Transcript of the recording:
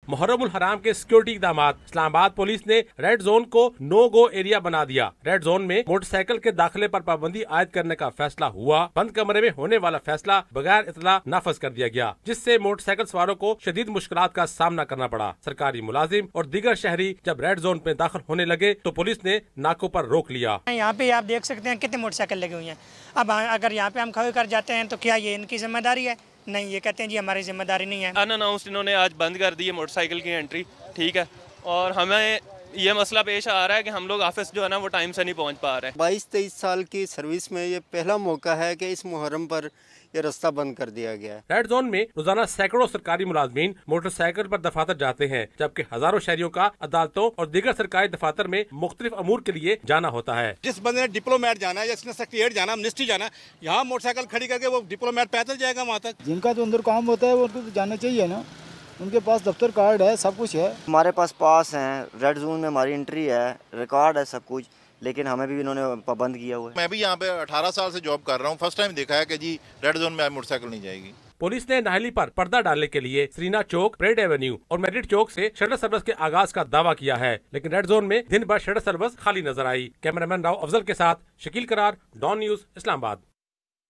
मुहर्रमुल हराम के security इक़दामात। Islamabad police ने रेड जोन को नो गो एरिया बना दिया। रेड जोन में मोटरसाइकिल के दाखिले पर पाबंदी आयद करने का फैसला हुआ। बंद कमरे में होने वाला फैसला बगैर इतला नाफज कर दिया गया, जिससे मोटरसाइकिल सवारों को शदीद मुश्किलात का सामना करना पड़ा। सरकारी मुलाजिम और दीगर शहरी जब रेड जोन में दाखिल होने लगे तो पुलिस ने नाकों पर रोक लिया। यहाँ पे आप देख सकते हैं कितने मोटरसाइकिल लगे हुए हैं। अब अगर यहाँ पे हम खड़े कर जाते हैं तो क्या ये इनकी जिम्मेदारी है? नहीं, ये कहते हैं जी हमारी जिम्मेदारी नहीं है। अनअनाउंस्ड इन्होंने आज बंद कर दी है मोटरसाइकिल की एंट्री, ठीक है। और हमें ये मसला पेश आ रहा है कि हम लोग ऑफिस जो है ना वो टाइम से नहीं पहुंच पा रहे हैं। 22-23 साल की सर्विस में ये पहला मौका है कि इस मुहर्रम पर ये रास्ता बंद कर दिया गया है। रेड जोन में रोजाना सैकड़ों सरकारी मुलाजमीन मोटरसाइकिल पर दफातर जाते हैं, जबकि हजारों शहरियों का अदालतों और दीगर सरकारी दफातर में मुख्तलिफ अमूर के लिए जाना होता है। जिस बंदे ने डिप्लोमेट जाना है या सेक्रेटरीट जाना, मिनिस्ट्री जाना, यहाँ मोटरसाइकिल खड़ी करके वो डिप्लोमेट पैदल जाएगा वहाँ तक। जिनका तो अंदर काम होता है वो तो जाना चाहिए ना, उनके पास दफ्तर कार्ड है, सब कुछ है। हमारे पास है, रेड जोन में हमारी एंट्री है, रिकॉर्ड है सब कुछ, लेकिन हमें भी इन्होंने पाबंद किया हुआ है। मैं भी यहाँ पे 18 साल से जॉब कर रहा हूँ, फर्स्ट टाइम देखा है कि जी रेड जोन में मोटरसाइकिल नहीं जाएगी। पुलिस ने नाहली पर पर्दा डालने के लिए सरीना चौक, परेड एवेन्यू और मेरिट चौक से शटल सर्विस के आगाज का दावा किया है, लेकिन रेड जोन में दिन भर शटल सर्विस खाली नजर आई। कैमरामैन राव अफजल के साथ शकील करार, डॉन न्यूज, इस्लामाबाद।